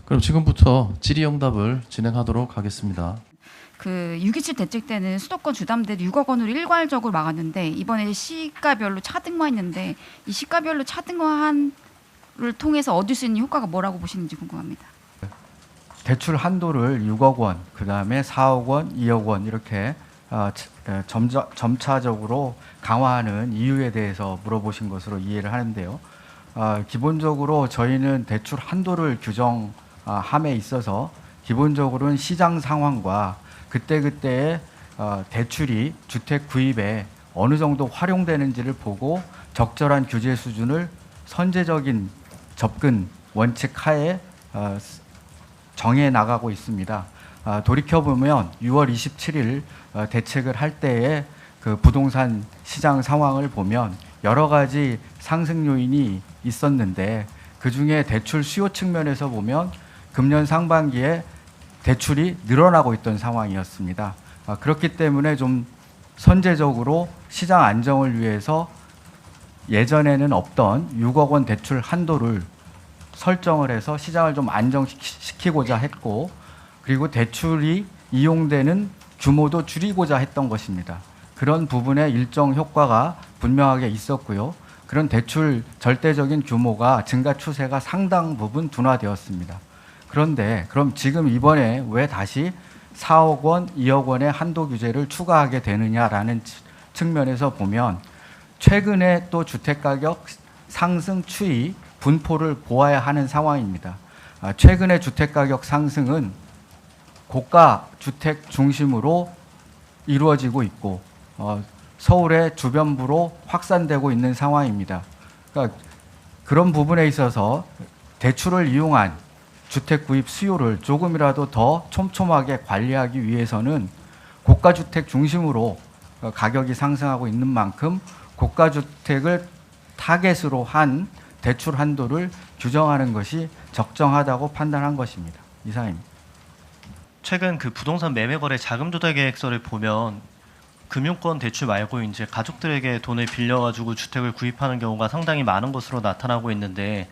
그럼 지금부터 질의응답을 진행하도록 하겠습니다. 그 6.27 대책 때는 수도권 주담대를 6억 원으로 일괄적으로 막았는데 이번에 시가별로 차등화했는데 이 시가별로 차등화를 통해서 얻을 수 있는 효과가 뭐라고 보시는지 궁금합니다. 대출 한도를 6억 원, 그 다음에 4억 원, 2억 원 이렇게 점차적으로 강화하는 이유에 대해서 물어보신 것으로 이해를 하는데요. 기본적으로 저희는 대출 한도를 규정함에 있어서 기본적으로는 시장 상황과 그때그때의 대출이 주택 구입에 어느 정도 활용되는지를 보고 적절한 규제 수준을 선제적인 접근 원칙 하에 정해 나가고 있습니다. 돌이켜보면 6월 27일 대책을 할 때의 그 부동산 시장 상황을 보면 여러 가지 상승 요인이 있었는데 그중에 대출 수요 측면에서 보면 금년 상반기에 대출이 늘어나고 있던 상황이었습니다. 그렇기 때문에 좀 선제적으로 시장 안정을 위해서 예전에는 없던 6억 원 대출 한도를 설정을 해서 시장을 좀 안정시키고자 했고, 그리고 대출이 이용되는 규모도 줄이고자 했던 것입니다. 그런 부분에 일정 효과가 분명하게 있었고요. 그런 대출 절대적인 규모가 증가 추세가 상당 부분 둔화되었습니다. 그런데 그럼 지금 이번에 왜 다시 4억 원, 2억 원의 한도 규제를 추가하게 되느냐라는 측면에서 보면 최근에 또 주택가격 상승 추이 분포를 보아야 하는 상황입니다. 최근의 주택가격 상승은 고가 주택 중심으로 이루어지고 있고 서울의 주변부로 확산되고 있는 상황입니다. 그러니까 그런 부분에 있어서 대출을 이용한 주택 구입 수요를 조금이라도 더 촘촘하게 관리하기 위해서는 고가 주택 중심으로 가격이 상승하고 있는 만큼 고가 주택을 타겟으로 한 대출 한도를 규정하는 것이 적정하다고 판단한 것입니다. 이상입니다. 최근 그 부동산 매매 거래 자금 조달 계획서를 보면 금융권 대출 말고 이제 가족들에게 돈을 빌려가지고 주택을 구입하는 경우가 상당히 많은 것으로 나타나고 있는데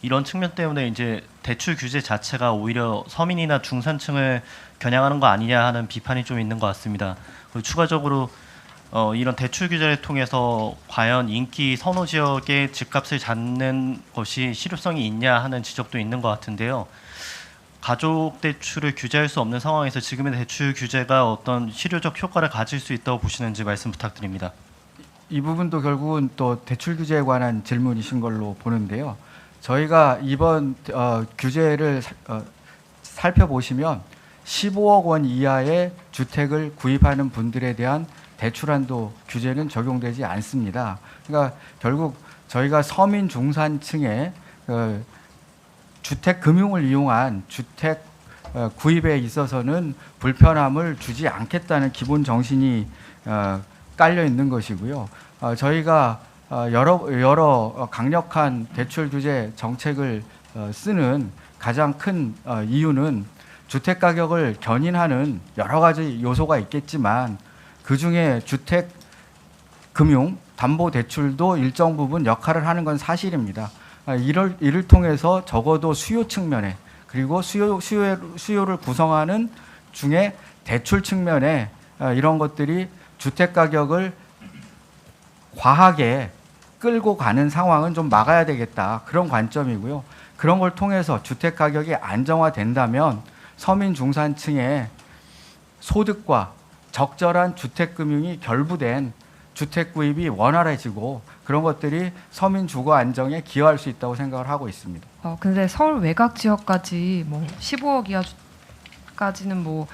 이런 측면 때문에 이제 대출 규제 자체가 오히려 서민이나 중산층을 겨냥하는 거 아니냐 하는 비판이 좀 있는 것 같습니다. 그리고 추가적으로 이런 대출 규제를 통해서 과연 인기 선호 지역의 집값을 잡는 것이 실효성이 있냐 하는 지적도 있는 것 같은데요. 가족 대출을 규제할 수 없는 상황에서 지금의 대출 규제가 어떤 실효적 효과를 가질 수 있다고 보시는지 말씀 부탁드립니다. 이 부분도 결국은 또 대출 규제에 관한 질문이신 걸로 보는데요. 저희가 이번 규제를 살펴보시면 15억 원 이하의 주택을 구입하는 분들에 대한 대출 한도 규제는 적용되지 않습니다. 그러니까 결국 저희가 서민 중산층의 주택 금융을 이용한 주택 구입에 있어서는 불편함을 주지 않겠다는 기본 정신이 깔려 있는 것이고요. 저희가 여러 강력한 대출 규제 정책을 쓰는 가장 큰 이유는 주택 가격을 견인하는 여러 가지 요소가 있겠지만 그중에 주택 금융 담보 대출도 일정 부분 역할을 하는 건 사실입니다. 이를 통해서 적어도 수요 측면에 그리고 수요를 구성하는 중에 대출 측면에 이런 것들이 주택 가격을 과하게 끌고 가는 상황은 좀 막아야 되겠다, 그런 관점이고요. 그런 걸 통해서 주택 가격이 안정화된다면 서민 중산층의 소득과 적절한 주택 금융이 결부된 주택 구입이 원활해지고 그런 것들이 서민 주거 안정에 기여할 수 있다고 생각을 하고 있습니다. 근데 서울 외곽 지역까지 뭐 15억 이하까지는 뭐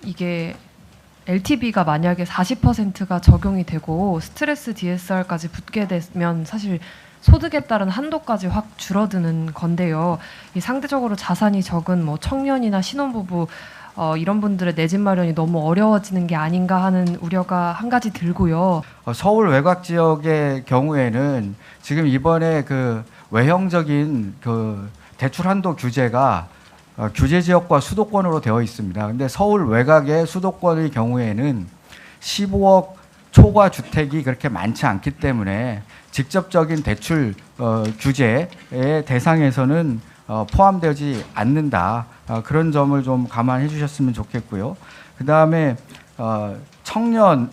이게 LTV가 만약에 40%가 적용이 되고 스트레스 DSR까지 붙게 되면 사실 소득에 따른 한도까지 확 줄어드는 건데요. 이 상대적으로 자산이 적은 뭐 청년이나 신혼부부 이런 분들의 내 집 마련이 너무 어려워지는 게 아닌가 하는 우려가 한 가지 들고요. 서울 외곽 지역의 경우에는 지금 이번에 그 외형적인 그 대출 한도 규제가 규제 지역과 수도권으로 되어 있습니다. 근데 서울 외곽의 수도권의 경우에는 15억 초과 주택이 그렇게 많지 않기 때문에 직접적인 대출 규제의 대상에서는 포함되지 않는다. 그런 점을 좀 감안해 주셨으면 좋겠고요. 그 다음에 청년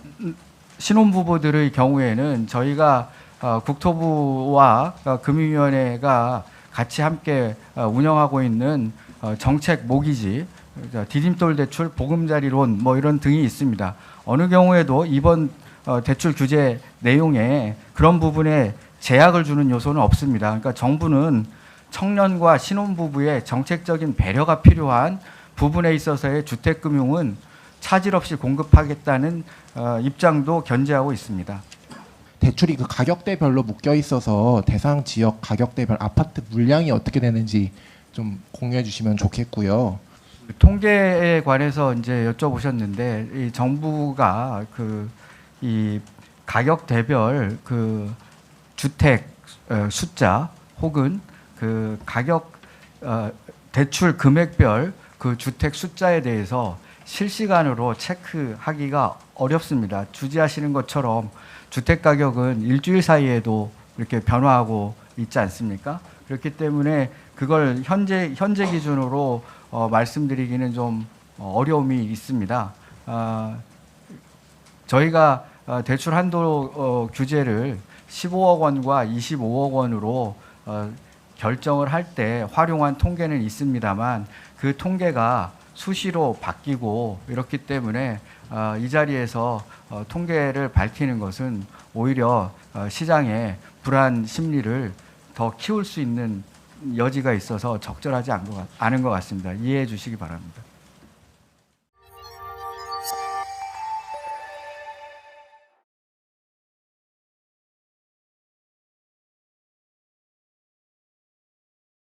신혼부부들의 경우에는 저희가 국토부와 금융위원회가 같이 함께 운영하고 있는 정책 모기지, 디딤돌 대출, 보금자리론 뭐 이런 등이 있습니다. 어느 경우에도 이번 대출 규제 내용에 그런 부분에 제약을 주는 요소는 없습니다. 그러니까 정부는 청년과 신혼부부의 정책적인 배려가 필요한 부분에 있어서의 주택금융은 차질 없이 공급하겠다는 입장도 견지하고 있습니다. 대출이 그 가격대별로 묶여 있어서 대상 지역 가격대별 아파트 물량이 어떻게 되는지 좀 공유해 주시면 좋겠고요. 통계에 관해서 이제 여쭤보셨는데 이 정부가 이 가격대별 그 주택 숫자 혹은 그 가격 대출 금액별 그 주택 숫자에 대해서 실시간으로 체크하기가 어렵습니다. 주지하시는 것처럼 주택 가격은 일주일 사이에도 이렇게 변화하고 있지 않습니까? 그렇기 때문에 그걸 현재 기준으로 말씀드리기는 좀 어려움이 있습니다. 저희가 대출 한도 규제를 15억 원과 25억 원으로 결정을 할 때 활용한 통계는 있습니다만 그 통계가 수시로 바뀌고 이렇기 때문에 이 자리에서 통계를 밝히는 것은 오히려 시장의 불안 심리를 더 키울 수 있는 여지가 있어서 적절하지 않은 것 같습니다. 이해해 주시기 바랍니다.